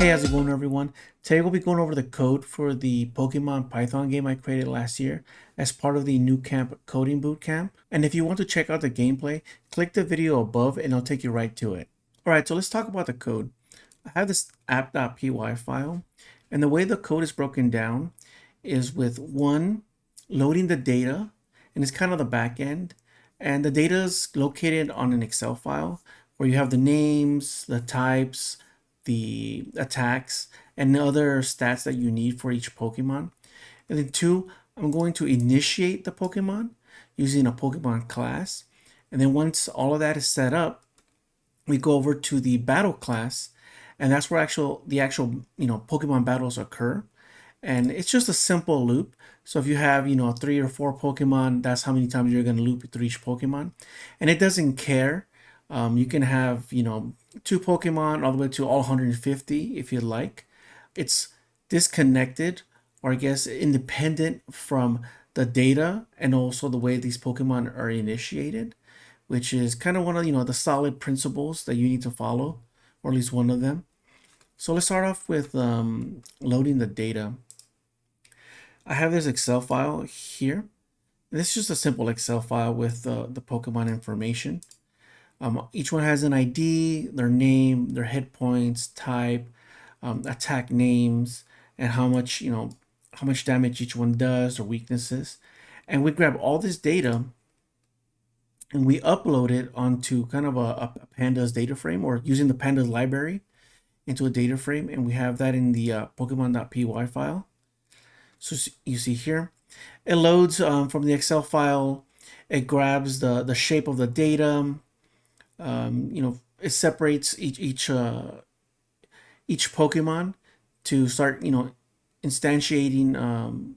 Hey, how's it going, everyone? Today we'll be going over the code for the Pokemon Python game I created last year as part of the Nucamp coding bootcamp. And if you want to check out the gameplay, click the video above and it'll take you right to it. All right, so let's talk about the code. I have this app.py file, and the way the code is broken down is with one, loading the data, and it's kind of the back end. And the data is located on an Excel file where you have the names, the types, the attacks, and other stats that you need for each Pokemon. And then two, I'm going to initiate the Pokemon using a Pokemon class. And then once all of that is set up, we go over to the battle class, and that's where the actual Pokemon battles occur. And it's just a simple loop. So if you have 3 or 4 Pokemon, that's how many times you're going to loop through each Pokemon, and it doesn't care. You can have 2 Pokemon all the way to all 150 if you like. It's disconnected, or I guess independent from the data and also the way these Pokemon are initiated, which is kind of one of the solid principles that you need to follow, or at least one of them. So let's start off with loading the data. I have this Excel file here. This is just a simple Excel file with the Pokemon information. Each one has an ID, their name, their hit points, type, attack names, and how much damage each one does, or weaknesses. And we grab all this data and we upload it onto kind of a pandas data frame, or using the pandas library into a data frame, and we have that in the pokemon.py file. So you see here, it loads from the Excel file. It grabs the shape of the data. It separates each Pokemon to start instantiating.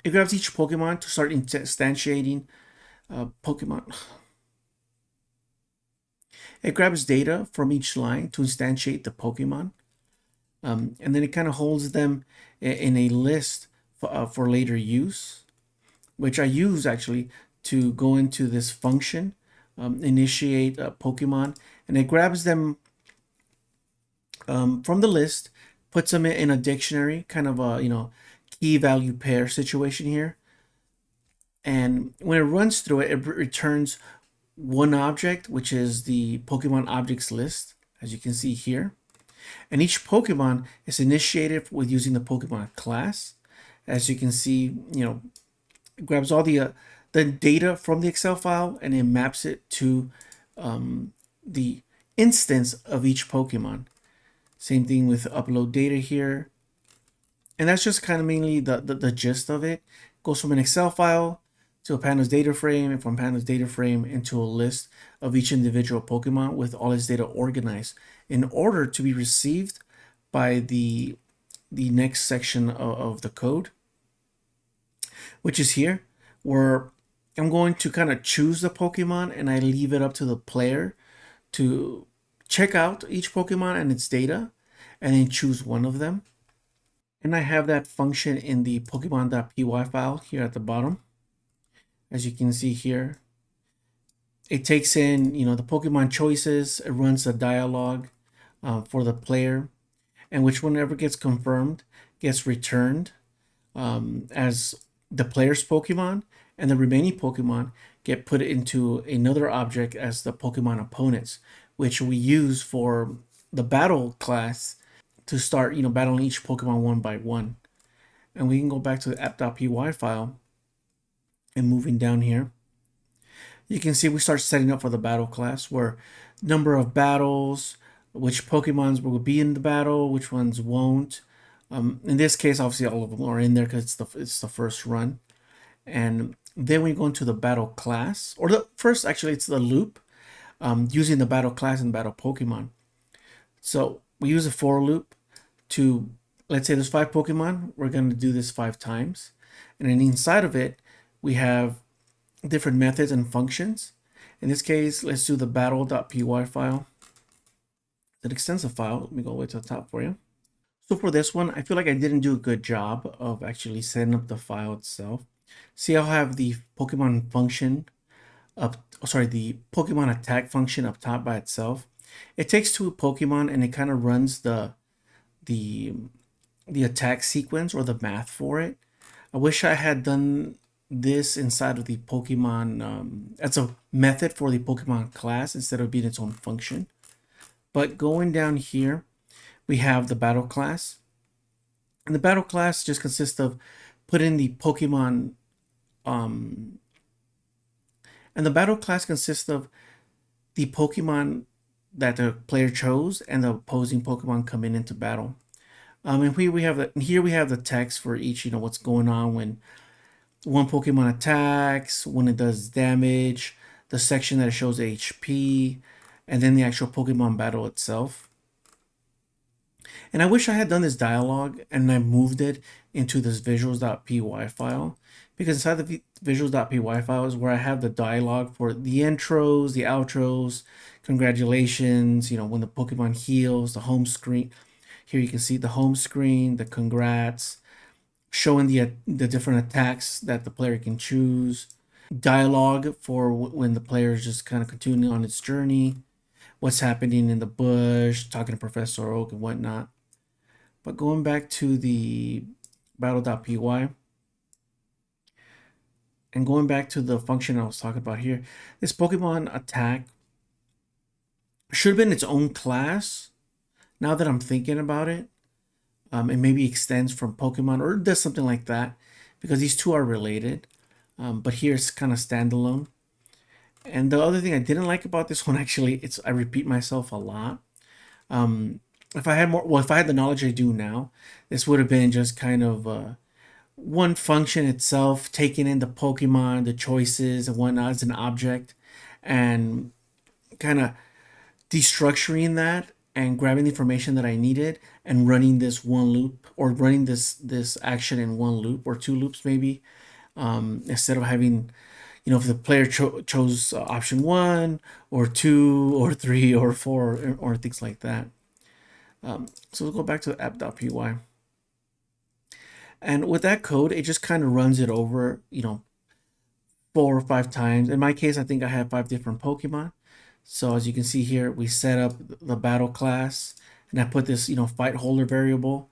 It grabs each Pokemon to start instantiating Pokemon. It grabs data from each line to instantiate the Pokemon, and then it kind of holds them in a list for later use, which I use actually to go into this function, initiate a Pokemon, and it grabs them from the list, puts them in a dictionary, kind of a key value pair situation here. And when it runs through it, it returns one object, which is the Pokemon objects list, as you can see here. And each Pokemon is initiated with using the Pokemon class. As you can see, it grabs all the data from the Excel file and it maps it to the instance of each Pokemon. Same thing with upload data here. And that's just kind of mainly the gist of it. Goes from an Excel file to a pandas data frame, and from pandas data frame into a list of each individual Pokemon with all its data organized in order to be received by the next section of the code, which is here, where I'm going to kind of choose the Pokemon, and I leave it up to the player to check out each Pokemon and its data and then choose one of them. And I have that function in the pokemon.py file here at the bottom. As you can see here, it takes in the Pokemon choices. It runs a dialogue for the player, and which whenever gets confirmed gets returned as the player's Pokemon, and the remaining Pokemon get put into another object as the Pokemon opponents, which we use for the battle class to start battling each Pokemon one by one. And we can go back to the app.py file. And moving down here, you can see we start setting up for the battle class, where number of battles, which Pokemons will be in the battle, which ones won't. In this case, obviously all of them are in there because it's the first run. And then we go into the battle class, or it's the loop, using the battle class and battle Pokemon. So we use a for loop to, let's say there's 5 Pokemon, we're going to do this 5 times, and then inside of it we have different methods and functions. In this case, let's do the battle.py file. It's an extensive file. Let me go all the way to the top for you. So for this one, I feel like I didn't do a good job of actually setting up the file itself. See, I'll have the Pokemon function the Pokemon attack function up top by itself. It takes two Pokemon and it kind of runs the the attack sequence or the math for it. I wish I had done this inside of the Pokemon as a method for the Pokemon class instead of being its own function. But going down here, we have the battle class. And the battle class just consists of putting the Pokemon, um, and the battle class consists of the Pokemon that the player chose and the opposing Pokemon coming into battle. And here we have the text for each, what's going on when one Pokemon attacks, when it does damage, the section that shows HP, and then the actual Pokemon battle itself. And I wish I had done this dialogue and I moved it into this visuals.py file, because inside the visuals.py file is where I have the dialogue for the intros, the outros, congratulations, when the Pokemon heals, the home screen. Here you can see the home screen, the congrats, showing the different attacks that the player can choose, dialogue for when the player is just kind of continuing on its journey, what's happening in the bush, talking to Professor Oak and whatnot. But going back to the battle.py and going back to the function I was talking about here, this Pokemon attack should have been its own class. Now that I'm thinking about it, it maybe extends from Pokemon or does something like that, because these two are related. But here it's kind of standalone. And the other thing I didn't like about this one, actually, I repeat myself a lot. If I had if I had the knowledge I do now, this would have been just kind of one function itself, taking in the Pokemon, the choices and whatnot as an object, and kind of destructuring that and grabbing the information that I needed and running this one loop, or running this action in one loop or two loops maybe, instead of having, if the player chose option 1 or 2 or 3 or 4 or things like that. So we'll go back to the app.py. And with that code, it just kind of runs it over, 4 or 5 times. In my case, I think I have 5 different Pokemon. So as you can see here, we set up the battle class, and I put this, fight holder variable,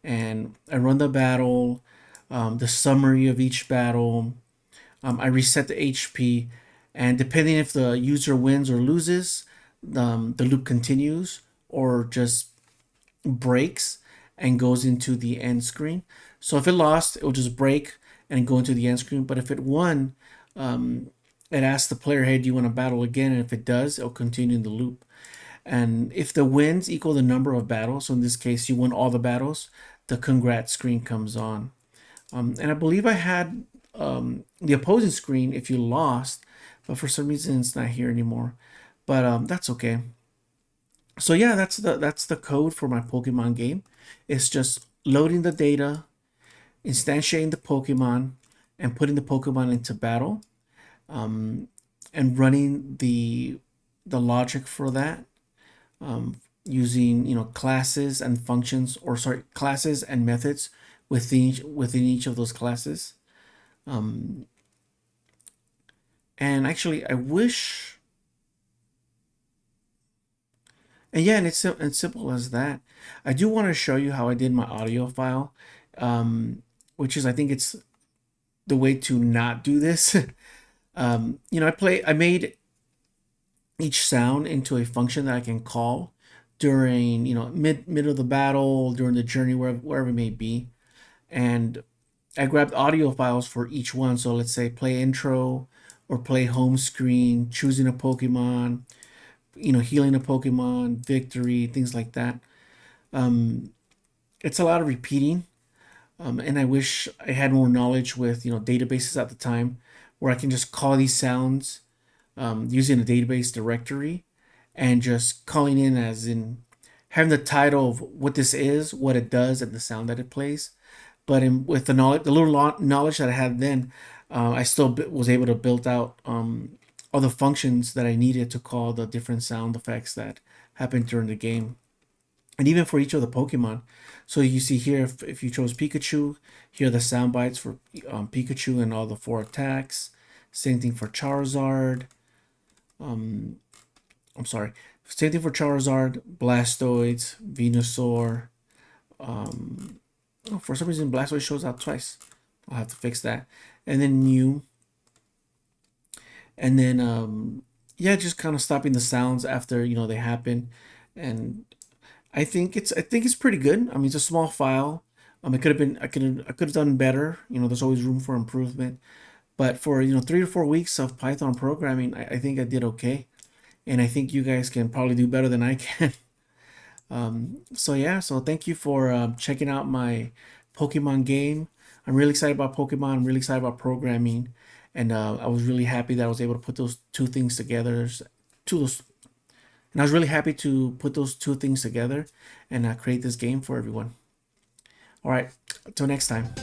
and I run the battle, the summary of each battle. I reset the HP, and depending if the user wins or loses, the loop continues or just breaks and goes into the end screen. So if it lost, it will just break and go into the end screen. But if it won, it asks the player, hey, do you want to battle again? And if it does, it'll continue in the loop. And if the wins equal the number of battles, so in this case, you won all the battles, the congrats screen comes on. And I believe I had the opposing screen if you lost, but for some reason it's not here anymore. But that's okay. So yeah, that's the code for my Pokemon game. It's just loading the data, instantiating the Pokemon, and putting the Pokemon into battle, and running the logic for that, using classes and functions, or sorry, classes and methods within each of those classes. And actually, I wish. And yeah, and it's simple as that. I do want to show you how I did my audio file, which is, I think it's the way to not do this. I made each sound into a function that I can call during, mid of the battle, during the journey, wherever it may be. And I grabbed audio files for each one. So let's say play intro or play home screen, choosing a Pokemon, healing a Pokemon, victory, things like that. It's a lot of repeating. And I wish I had more knowledge with, databases at the time, where I can just call these sounds using a database directory, and just calling in as in having the title of what this is, what it does, and the sound that it plays. But with the little knowledge that I had then, I still was able to build out all the functions that I needed to call the different sound effects that happened during the game. And even for each of the Pokemon. So you see here, if you chose Pikachu, here are the sound bites for Pikachu and all the 4 attacks. Same thing for Charizard. I'm sorry. Same thing for Charizard, Blastoise, Venusaur. Oh, for some reason, Blastoise shows up twice. I'll have to fix that. And then Mew. And then, yeah, just kind of stopping the sounds after, they happen. And I think it's pretty good. I mean, it's a small file. It could have been, I could have done better. There's always room for improvement. But for 3 to 4 weeks of Python programming, I think I did okay, and I think you guys can probably do better than I can. So yeah, so thank you for checking out my Pokemon game. I'm really excited about Pokemon. I'm really excited about programming, and I was really happy that I was able to put those two things together. And I was really happy to put those two things together and create this game for everyone. All right, until next time.